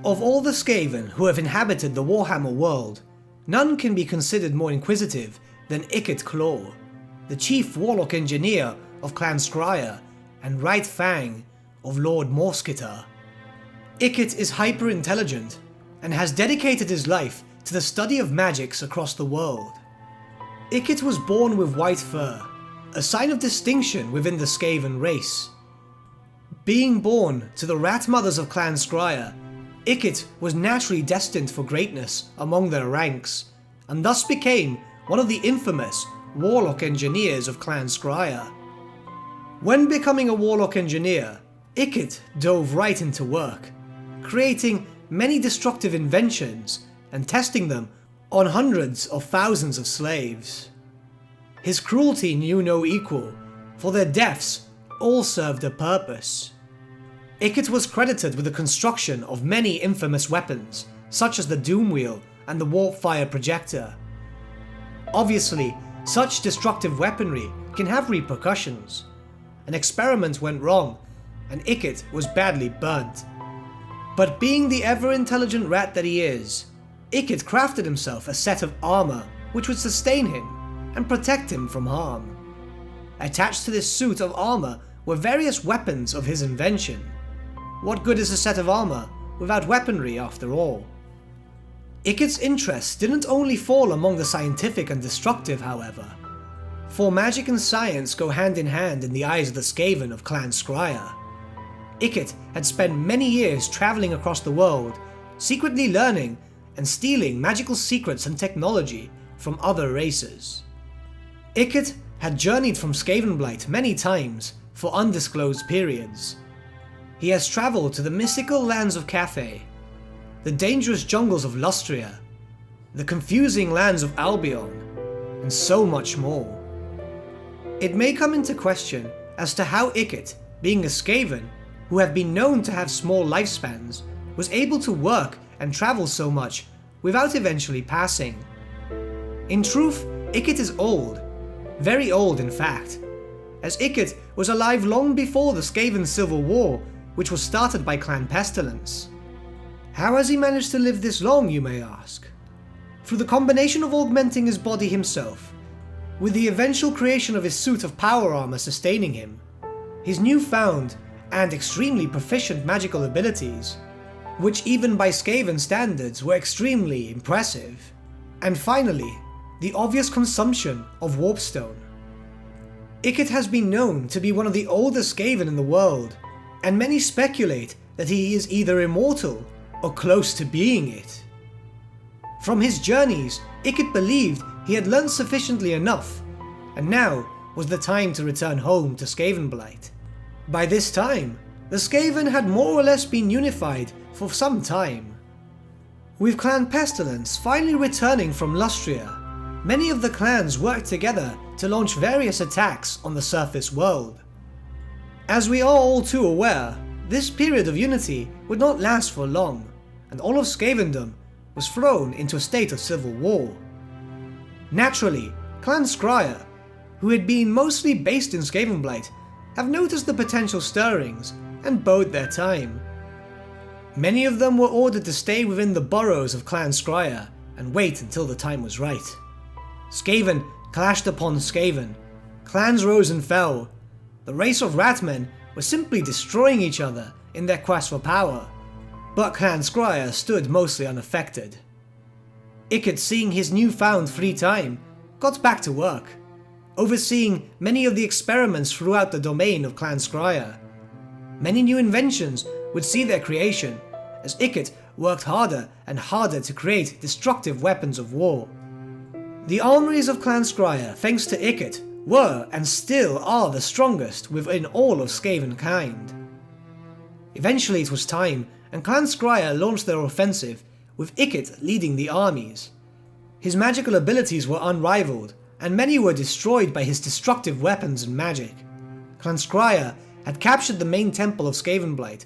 Of all the Skaven who have inhabited the Warhammer world, none can be considered more inquisitive than Ikit Claw, the chief warlock engineer of Clan Skryre and right fang of Lord Morskiter. Ikit is hyper-intelligent and has dedicated his life to the study of magics across the world. Ikit was born with white fur, a sign of distinction within the Skaven race. Being born to the rat mothers of Clan Skryre, Ikit was naturally destined for greatness among their ranks, and thus became one of the infamous warlock engineers of Clan Skryre. When becoming a warlock engineer, Ikit dove right into work, creating many destructive inventions and testing them on hundreds of thousands of slaves. His cruelty knew no equal, for their deaths all served a purpose. Ikit was credited with the construction of many infamous weapons, such as the Doom Wheel and the Warp Fire Projector. Obviously, such destructive weaponry can have repercussions. An experiment went wrong, and Ikit was badly burnt. But being the ever-intelligent rat that he is, Ikit crafted himself a set of armor which would sustain him and protect him from harm. Attached to this suit of armor were various weapons of his invention. What good is a set of armor without weaponry after all? Ikit's interests didn't only fall among the scientific and destructive, however, for magic and science go hand in hand in the eyes of the Skaven of Clan Skryre. Ikit had spent many years travelling across the world, secretly learning and stealing magical secrets and technology from other races. Ikit had journeyed from Skavenblight many times for undisclosed periods. He has travelled to the mystical lands of Cathay, the dangerous jungles of Lustria, the confusing lands of Albion, and so much more. It may come into question as to how Ikit, being a Skaven who have been known to have small lifespans, was able to work and travel so much without eventually passing. In truth, Ikit is old, very old in fact, as Ikit was alive long before the Skaven Civil War, which was started by Clan Pestilence. How has he managed to live this long, you may ask? Through the combination of augmenting his body himself, with the eventual creation of his suit of power armor sustaining him, his newfound and extremely proficient magical abilities, which even by Skaven standards were extremely impressive, and finally, the obvious consumption of Warpstone. Ikit has been known to be one of the oldest Skaven in the world, and many speculate that he is either immortal or close to being it. From his journeys, Ikit believed he had learned sufficiently enough, and now was the time to return home to Skavenblight. By this time, the Skaven had more or less been unified for some time. With Clan Pestilence finally returning from Lustria, many of the clans worked together to launch various attacks on the surface world. As we are all too aware, this period of unity would not last for long, and all of Skavendom was thrown into a state of civil war. Naturally, Clan Skryre, who had been mostly based in Skavenblight, have noticed the potential stirrings and bode their time. Many of them were ordered to stay within the boroughs of Clan Skryre and wait until the time was right. Skaven clashed upon Skaven, clans rose and fell. The race of Ratmen were simply destroying each other in their quest for power, but Clan Skryre stood mostly unaffected. Ikit, seeing his newfound free time, got back to work, overseeing many of the experiments throughout the domain of Clan Skryre. Many new inventions would see their creation, as Ikit worked harder and harder to create destructive weapons of war. The armories of Clan Skryre, thanks to Ikit, were and still are the strongest within all of Skavenkind. Eventually it was time, and Clan Skryre launched their offensive, with Ikit leading the armies. His magical abilities were unrivaled, and many were destroyed by his destructive weapons and magic. Clan Skryre had captured the main temple of Skavenblight,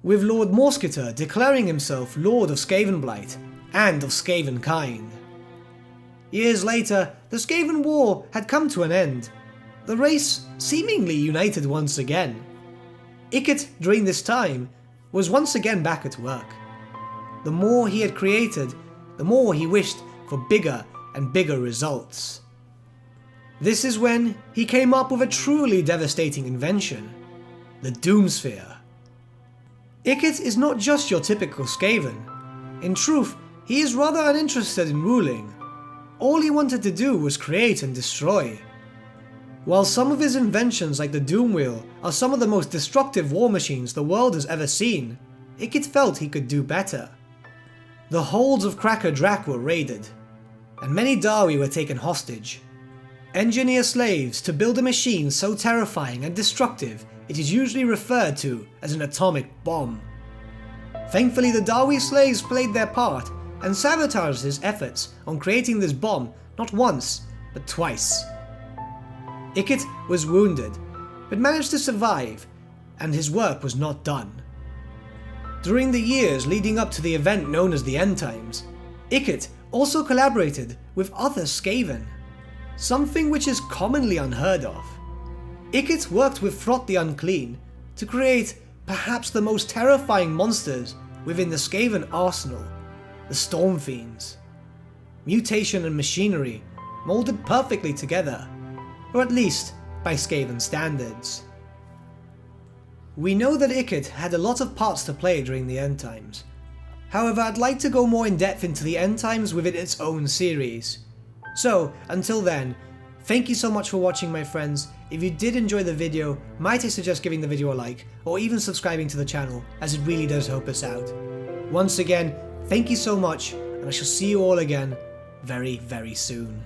with Lord Morskiter declaring himself Lord of Skavenblight and of Skavenkind. Years later, the Skaven War had come to an end, the race seemingly united once again. Ikit, during this time, was once again back at work. the more he had created, the more he wished for bigger and bigger results. This is when he came up with a truly devastating invention, the Doomsphere. Ikit is not just your typical Skaven. In truth, he is rather uninterested in ruling. All he wanted to do was create and destroy. While some of his inventions like the Doom Wheel are some of the most destructive war machines the world has ever seen, Ikit felt he could do better. The holds of Cracker Drak were raided, and many Dawi were taken hostage. Engineer slaves to build a machine so terrifying and destructive it is usually referred to as an atomic bomb. Thankfully, the Dawi slaves played their part and sabotaged his efforts on creating this bomb not once, but twice. Ikit was wounded, but managed to survive, and his work was not done. During the years leading up to the event known as the End Times, Ikit also collaborated with other Skaven, something which is commonly unheard of. Ikit worked with Throt the Unclean to create perhaps the most terrifying monsters within the Skaven arsenal, the Storm Fiends. Mutation and machinery molded perfectly together, or at least by Skaven standards. We know that Ikit had a lot of parts to play during the End Times. However, I'd like to go more in depth into the End Times within its own series. So, until then, thank you so much for watching, my friends. If you did enjoy the video, might I suggest giving the video a like, or even subscribing to the channel, as it really does help us out. Once again, thank you so much, and I shall see you all again very, very soon.